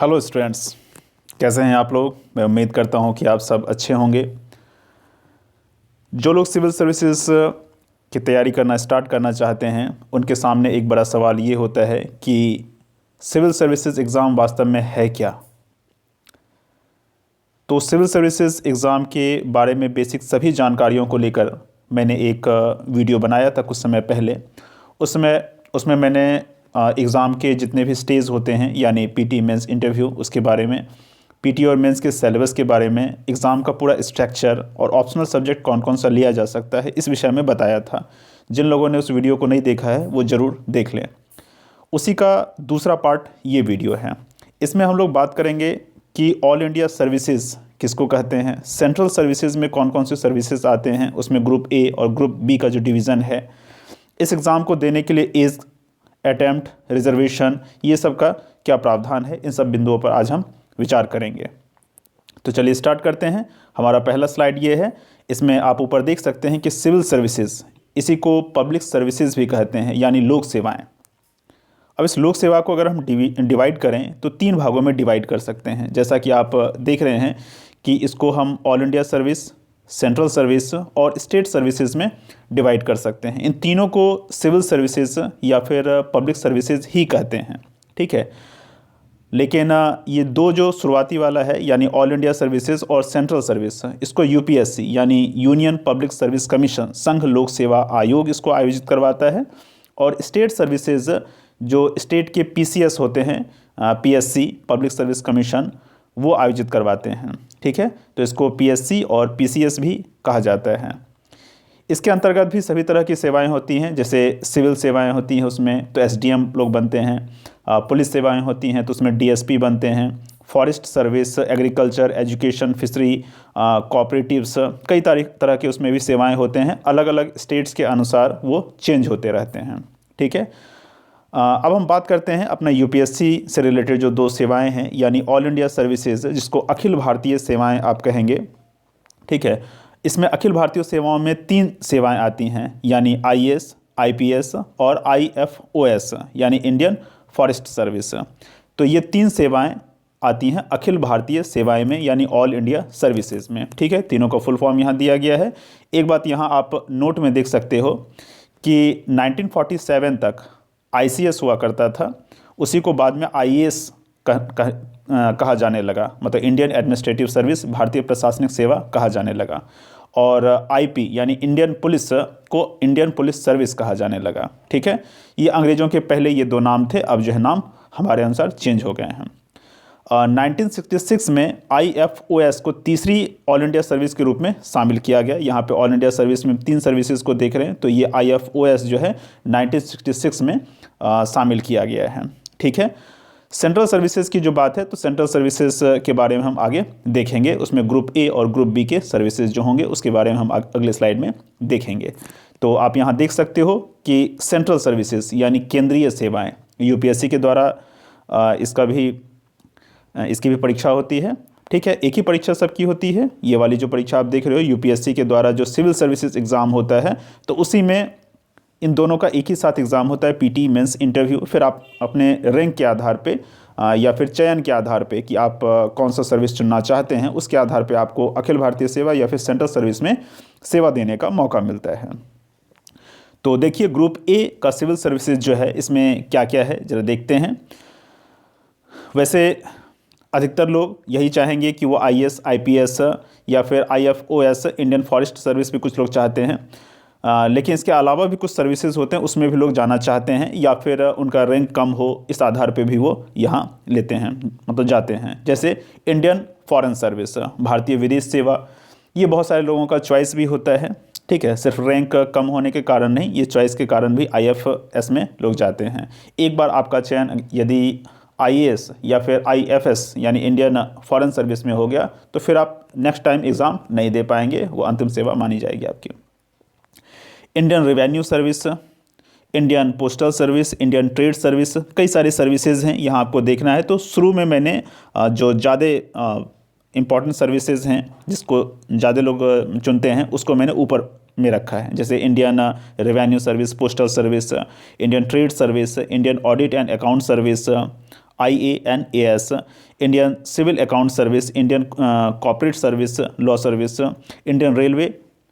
Hello students, कैसे हैं आप लोग। मैं उम्मीद करता हूं कि आप सब अच्छे होंगे। जो लोग सिविल सर्विसेज की तैयारी करना स्टार्ट करना चाहते हैं उनके सामने एक बड़ा सवाल ये होता है कि सिविल सर्विसेज एग्ज़ाम वास्तव में है क्या। तो सिविल सर्विसेज एग्ज़ाम के बारे में बेसिक सभी जानकारियों को लेकर मैंने एक वीडियो बनाया था कुछ समय पहले। उसमें मैंने एग्ज़ाम के जितने भी स्टेज होते हैं यानी पीटी, मेंस, इंटरव्यू, उसके बारे में, पीटी और मेंस के सिलेबस के बारे में, एग्ज़ाम का पूरा स्ट्रक्चर और ऑप्शनल सब्जेक्ट कौन कौन सा लिया जा सकता है, इस विषय में बताया था। जिन लोगों ने उस वीडियो को नहीं देखा है वो ज़रूर देख लें। उसी का दूसरा पार्ट ये वीडियो है। इसमें हम लोग बात करेंगे कि ऑल इंडिया सर्विसेज किसको कहते हैं, सेंट्रल सर्विसेज में कौन कौन से सर्विसेज आते हैं, उसमें ग्रुप ए और ग्रुप बी का जो डिवीज़न है, इस एग्ज़ाम को देने के लिए एज, अटैम्प्ट, रिजर्वेशन, ये सब का क्या प्रावधान है, इन सब बिंदुओं पर आज हम विचार करेंगे। तो चलिए स्टार्ट करते हैं। हमारा पहला स्लाइड ये है। इसमें आप ऊपर देख सकते हैं कि सिविल सर्विसेज, इसी को पब्लिक सर्विसेज भी कहते हैं यानी लोक सेवाएं। अब इस लोक सेवा को अगर हम डिवाइड करें तो 3 भागों में डिवाइड कर सकते हैं। जैसा कि आप देख रहे हैं कि इसको हम all India service, central service और स्टेट सर्विसेज में डिवाइड कर सकते हैं। इन तीनों को सिविल सर्विसेज या फिर पब्लिक सर्विसेज ही कहते हैं, ठीक है। लेकिन ये दो जो शुरुआती वाला है यानी ऑल इंडिया सर्विसेज और सेंट्रल सर्विस, इसको यूपीएससी यानी यूनियन पब्लिक सर्विस कमीशन, संघ लोक सेवा आयोग, इसको आयोजित करवाता है। और स्टेट सर्विसेज जो स्टेट के पीसीएस होते हैं, पीएससी पब्लिक सर्विस कमीशन, वो आयोजित करवाते हैं, ठीक है। तो इसको पीएससी और पीसीएस भी कहा जाता है। इसके अंतर्गत भी सभी तरह की सेवाएं होती हैं। जैसे सिविल सेवाएं होती हैं उसमें तो एसडीएम लोग बनते हैं, पुलिस सेवाएं होती हैं तो उसमें डीएसपी बनते हैं, forest service, agriculture, education, fishery, cooperatives, कई तरह के उसमें भी सेवाएं होते हैं। अलग अलग स्टेट्स के अनुसार वो चेंज होते रहते हैं, ठीक है। अब हम बात करते हैं अपना यूपीएससी से रिलेटेड जो 2 सेवाएं हैं यानी ऑल इंडिया सर्विसेज, जिसको अखिल भारतीय सेवाएं आप कहेंगे, ठीक है। इसमें अखिल भारतीय सेवाओं में 3 सेवाएं आती हैं यानी आईएएस, आईपीएस और आईएफओएस यानी इंडियन फॉरेस्ट सर्विस। तो ये 3 सेवाएं आती हैं अखिल भारतीय सेवाएं में यानी ऑल इंडिया सर्विसेज में, ठीक है। तीनों का फुल फॉर्म यहाँ दिया गया है। एक बात यहाँ आप नोट में देख सकते हो कि 1947 तक आईसीएस हुआ करता था, उसी को बाद में आईएएस कहा जाने लगा, मतलब इंडियन एडमिनिस्ट्रेटिव सर्विस, भारतीय प्रशासनिक सेवा कहा जाने लगा। और आईपी यानी इंडियन पुलिस को इंडियन पुलिस सर्विस कहा जाने लगा, ठीक है। ये अंग्रेज़ों के पहले ये 2 नाम थे, अब जो है नाम हमारे अनुसार चेंज हो गए हैं। 1966 में आईएफओएस को तीसरी ऑल इंडिया सर्विस के रूप में शामिल किया गया। यहाँ पे ऑल इंडिया सर्विस में 3 सर्विसेज को देख रहे हैं, तो ये आईएफओएस जो है 1966 में शामिल किया गया है, ठीक है। सेंट्रल सर्विसेज की जो बात है तो सेंट्रल सर्विसेज के बारे में हम आगे देखेंगे। उसमें ग्रुप ए और ग्रुप बी के सर्विसेज जो होंगे उसके बारे में हम अगले स्लाइड में देखेंगे। तो आप यहाँ देख सकते हो कि सेंट्रल सर्विसेज यानी केंद्रीय सेवाएं, यूपीएससी के द्वारा इसकी भी परीक्षा होती है, ठीक है। एक ही परीक्षा सबकी होती है। ये वाली जो परीक्षा आप देख रहे हो यूपीएससी के द्वारा जो सिविल सर्विसेज एग्ज़ाम होता है, तो उसी में इन दोनों का एक ही साथ एग्ज़ाम होता है, पीटी, मेंस, इंटरव्यू। फिर आप अपने रैंक के आधार पे या फिर चयन के आधार पे कि आप कौन सा सर्विस चुनना चाहते हैं, उसके आधार पे आपको अखिल भारतीय सेवा या फिर सेंट्रल सर्विस में सेवा देने का मौका मिलता है। तो देखिए ग्रुप ए का सिविल सर्विसेज जो है इसमें क्या क्या है ज़रा देखते हैं। वैसे अधिकतर लोग यही चाहेंगे कि वो आईएएस, आईपीएस या फिर आईएफओएस, इंडियन फॉरेस्ट सर्विस भी कुछ लोग चाहते हैं। लेकिन इसके अलावा भी कुछ सर्विसेज होते हैं उसमें भी लोग जाना चाहते हैं, या फिर उनका रैंक कम हो इस आधार पे भी वो यहाँ लेते हैं, मतलब जाते हैं। जैसे इंडियन फॉरेन सर्विस, भारतीय विदेश सेवा, ये बहुत सारे लोगों का चॉइस भी होता है, ठीक है। सिर्फ रैंक कम होने के कारण नहीं, ये चॉइस के कारण भी आईएफएस में लोग जाते हैं। एक बार आपका चयन यदि आईएएस या फिर आईएफएस यानी इंडियन फॉरेन सर्विस में हो गया तो फिर आप नेक्स्ट टाइम एग्ज़ाम नहीं दे पाएंगे, वो अंतिम सेवा मानी जाएगी आपकी। Indian revenue service, Indian postal service, Indian trade service, कई सारे सर्विसेज हैं, यहाँ आपको देखना है। तो शुरू में मैंने जो ज़्यादा इम्पॉर्टेंट सर्विसेज हैं जिसको ज़्यादा लोग चुनते हैं उसको मैंने ऊपर में रखा है। जैसे Indian revenue service, postal service, Indian trade service, Indian audit and account service, IANAS, Indian civil account service, Indian corporate service law service, Indian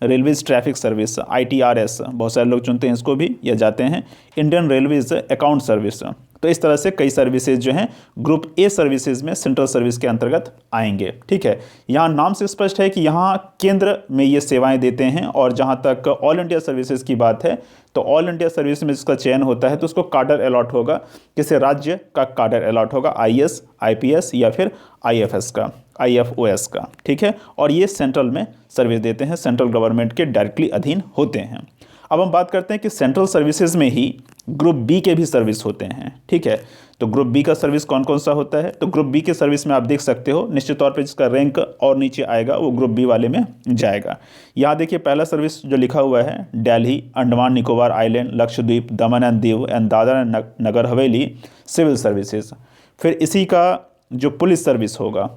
railways traffic service ITRS, बहुत सारे लोग चुनते हैं इसको भी या जाते हैं, इंडियन रेलवेज अकाउंट सर्विस। तो इस तरह से कई सर्विसेज जो हैं ग्रुप ए सर्विसेज में सेंट्रल सर्विस के अंतर्गत आएंगे। ठीक है, यहाँ नाम से स्पष्ट है कि यहाँ केंद्र में ये सेवाएं देते हैं। और जहाँ तक ऑल इंडिया सर्विसेज की बात है तो ऑल इंडिया सर्विस में जिसका चयन होता है तो उसको कार्डर अलॉट होगा, किसी राज्य का कार्डर अलॉट होगा, IAS, IPS या फिर IFS का, IFOS का। ठीक है, और ये सेंट्रल में सर्विस देते हैं, सेंट्रल गवर्नमेंट के डायरेक्टली अधीन होते हैं। अब हम बात करते हैं कि सेंट्रल सर्विसेज में ही ग्रुप बी के भी सर्विस होते हैं। ठीक है, तो ग्रुप बी का सर्विस कौन कौन सा होता है? तो ग्रुप बी के सर्विस में आप देख सकते हो निश्चित तौर पे जिसका रैंक और नीचे आएगा वो ग्रुप बी वाले में जाएगा। यहाँ देखिए पहला सर्विस जो लिखा हुआ है, Delhi, Andaman Nicobar island, Lakshadweep, Daman and Diu and Dadra and Nagar Haveli civil services. फिर इसी का जो पुलिस सर्विस होगा,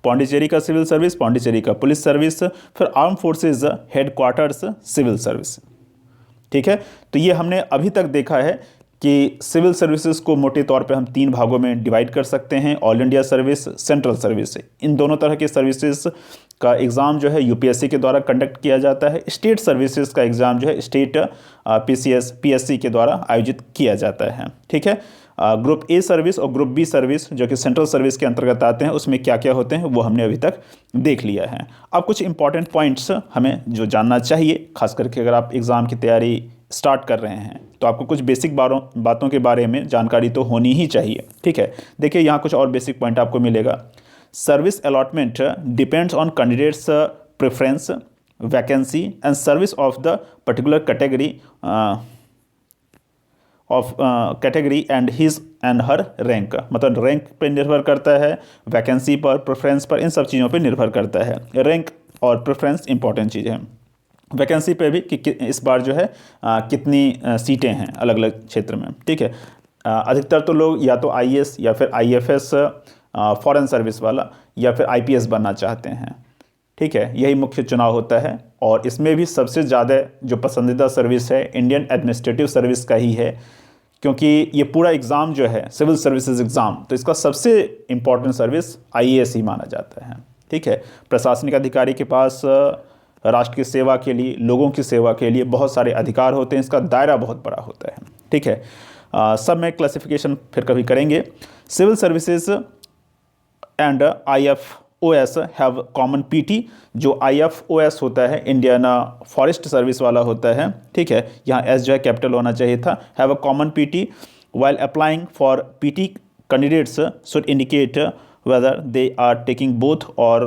पौंडीचेरी का सिविल सर्विस, पौंडीचेरी का पुलिस सर्विस, फिर arm forces headquarters civil service. ठीक है, तो ये हमने अभी तक देखा है कि सिविल सर्विसेज को मोटे तौर पे हम 3 भागों में डिवाइड कर सकते हैं, all India service, central service. इन दोनों तरह के सर्विसेज का एग्ज़ाम जो है UPSC के द्वारा कंडक्ट किया जाता है। स्टेट सर्विसेज का एग्ज़ाम जो है स्टेट PSC के द्वारा आयोजित किया जाता है। ठीक है, ग्रुप ए सर्विस और ग्रुप बी सर्विस जो कि सेंट्रल सर्विस के अंतर्गत आते हैं उसमें क्या क्या होते हैं वो हमने अभी तक देख लिया है। अब कुछ इंपॉर्टेंट पॉइंट्स हमें जो जानना चाहिए, खास करके अगर आप एग्ज़ाम की तैयारी स्टार्ट कर रहे हैं तो आपको कुछ बेसिक बातों के बारे में जानकारी तो होनी ही चाहिए। ठीक है, देखिए यहाँ कुछ और बेसिक पॉइंट आपको मिलेगा। Service allotment depends on candidates preference, vacancy and service of the particular category and his and her rank. मतलब रैंक पे निर्भर करता है, वैकेंसी पर, प्रेफरेंस पर, इन सब चीज़ों पे निर्भर करता है। रैंक और प्रेफरेंस इंपॉर्टेंट चीज़ है। वैकेंसी पे भी कि इस बार जो है कितनी सीटें हैं अलग अलग क्षेत्र में। ठीक है, अधिकतर तो लोग या तो IAS या फिर IFS फॉरेन सर्विस वाला या फिर IPS बनना चाहते हैं। ठीक है, यही मुख्य चुनाव होता है और इसमें भी सबसे ज़्यादा जो पसंदीदा सर्विस है इंडियन एडमिनिस्ट्रेटिव सर्विस का ही है, क्योंकि ये पूरा एग्ज़ाम जो है सिविल सर्विसेज एग्ज़ाम, तो इसका सबसे इम्पॉर्टेंट सर्विस IAS ही माना जाता है। ठीक है, प्रशासनिक अधिकारी के पास राष्ट्र की सेवा के लिए, लोगों की सेवा के लिए बहुत सारे अधिकार होते हैं, इसका दायरा बहुत बड़ा होता है। ठीक है, सब में क्लासिफिकेशन फिर कभी करेंगे। Civil services and IFOS have common PT। जो IFOS होता है इंडियन फॉरेस्ट सर्विस वाला होता है। ठीक है, यहाँ S जो है कैपिटल होना चाहिए था। Have a common PT while applying for PT candidates should indicate whether they are taking both or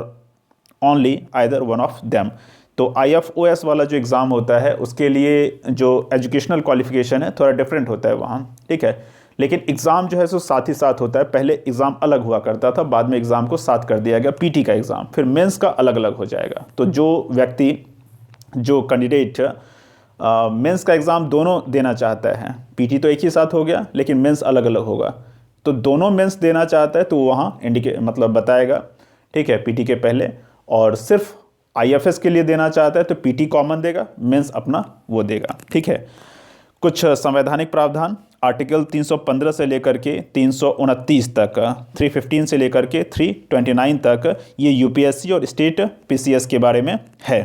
only either one of them। तो IFOS वाला जो एग्ज़ाम होता है उसके लिए जो एजुकेशनल क्वालिफिकेशन है थोड़ा डिफरेंट होता है वहाँ। ठीक है, लेकिन एग्ज़ाम जो है सो साथ ही साथ होता है। पहले एग्ज़ाम अलग हुआ करता था, बाद में एग्ज़ाम को साथ कर दिया गया, PT का एग्ज़ाम, फिर मेंस का अलग अलग हो जाएगा। तो जो व्यक्ति, जो कैंडिडेट मेंस का एग्ज़ाम दोनों देना चाहता है, PT तो एक ही साथ हो गया लेकिन मेंस अलग अलग होगा, तो दोनों मेंस देना चाहता है तो वहाँ मतलब बताएगा। ठीक है, PT के पहले, और सिर्फ IFS के लिए देना चाहता है तो PT कॉमन देगा, मेंस अपना वो देगा। ठीक है, कुछ संवैधानिक प्रावधान, आर्टिकल 315 से लेकर के 329 तक, 315 से लेकर के 329 तक ये UPSC और स्टेट PCS के बारे में है।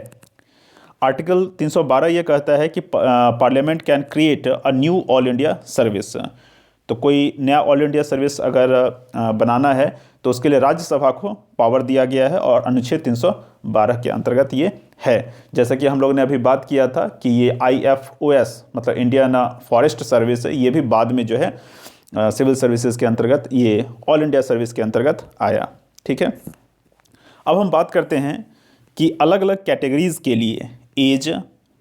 आर्टिकल 312 ये कहता है कि parliament can create a knew all India service. तो कोई नया ऑल इंडिया सर्विस अगर बनाना है तो उसके लिए राज्यसभा को पावर दिया गया है और अनुच्छेद 312 के अंतर्गत ये है। जैसा कि हम लोग ने अभी बात किया था कि ये IFOS मतलब इंडियन फॉरेस्ट सर्विस है, ये भी बाद में जो है सिविल सर्विसेज के अंतर्गत, ये ऑल इंडिया सर्विस के अंतर्गत आया। ठीक है, अब हम बात करते हैं कि अलग अलग कैटेगरीज़ के लिए एज,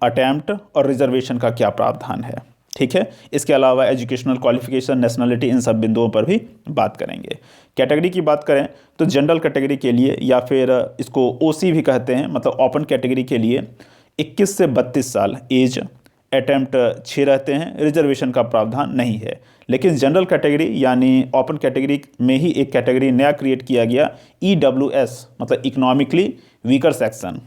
अटेम्प्ट और रिजर्वेशन का क्या प्रावधान है। ठीक है, इसके अलावा एजुकेशनल क्वालिफिकेशन, नेशनलिटी, इन सब बिंदुओं पर भी बात करेंगे। कैटेगरी की बात करें तो जनरल कैटेगरी के लिए या फिर इसको OC भी कहते हैं, मतलब ओपन कैटेगरी के लिए 21 से 32 साल एज, अटेम्प्ट 6 रहते हैं, रिजर्वेशन का प्रावधान नहीं है। लेकिन जनरल कैटेगरी यानी ओपन कैटेगरी में ही एक कैटेगरी नया क्रिएट किया गया, EWS मतलब इकोनॉमिकली वीकर सेक्शन।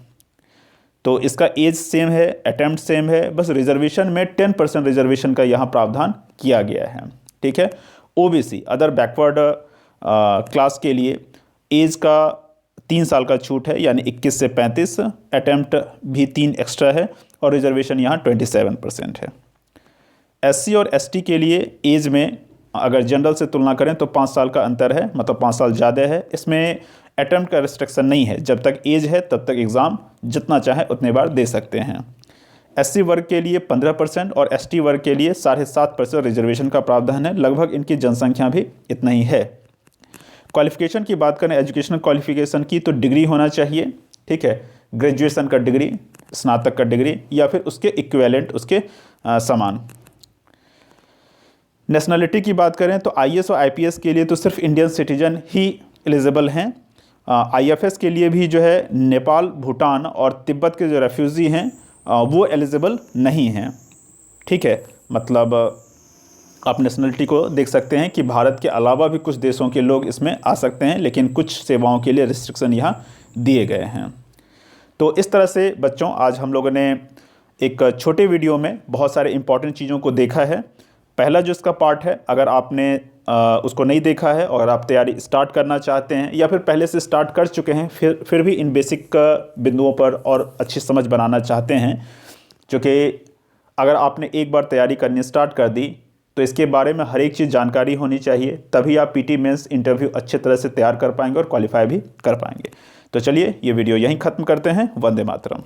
तो इसका एज सेम है, अटेम्प्ट सेम है, बस रिजर्वेशन में 10% रिजर्वेशन का यहाँ प्रावधान किया गया है। ठीक है, ओबीसी अदर बैकवर्ड क्लास के लिए एज का 3 साल का छूट है, यानी 21 से 35, अटेम्प्ट भी 3 एक्स्ट्रा है और रिजर्वेशन यहाँ 27% है। एससी और एसटी के लिए एज में अगर जनरल से तुलना करें तो 5 साल का अंतर है, मतलब 5 साल ज़्यादा है। इसमें अटेम्प्ट का रिस्ट्रिक्शन नहीं है, जब तक एज है तब तक एग्ज़ाम जितना चाहे उतने बार दे सकते हैं। एससी वर्ग के लिए 15% और एसटी वर्ग के लिए 7.5% रिजर्वेशन का प्रावधान है। लगभग इनकी जनसंख्या भी इतना ही है। क्वालिफिकेशन की बात करें, एजुकेशनल क्वालिफिकेशन की, तो डिग्री होना चाहिए, ठीक है, ग्रेजुएशन का डिग्री, स्नातक का डिग्री या फिर उसके इक्विवेलेंट, उसके समान। नेशनलिटी की बात करें तो आईएएस और आईपीएस के लिए तो सिर्फ इंडियन सिटीजन ही एलिजिबल हैं। आईएफएस के लिए भी जो है नेपाल, भूटान और तिब्बत के जो रेफ्यूज़ी हैं वो एलिजिबल नहीं हैं, ठीक है। मतलब आप नेशनलिटी को देख सकते हैं कि भारत के अलावा भी कुछ देशों के लोग इसमें आ सकते हैं, लेकिन कुछ सेवाओं के लिए रिस्ट्रिक्शन यहाँ दिए गए हैं। तो इस तरह से बच्चों आज हम लोगों ने एक छोटे वीडियो में बहुत सारे इंपॉर्टेंट चीज़ों को देखा है। पहला जो इसका पार्ट है, अगर आपने उसको नहीं देखा है और आप तैयारी स्टार्ट करना चाहते हैं या फिर पहले से स्टार्ट कर चुके हैं, फिर भी इन बेसिक बिंदुओं पर और अच्छी समझ बनाना चाहते हैं, जो कि अगर आपने एक बार तैयारी करनी स्टार्ट कर दी तो इसके बारे में हर एक चीज़ जानकारी होनी चाहिए, तभी आप पीटी मेंस इंटरव्यू अच्छे तरह से तैयार कर पाएंगे और क्वालिफाई भी कर पाएंगे। तो चलिए ये वीडियो यहीं ख़त्म करते हैं। वंदे मातरम।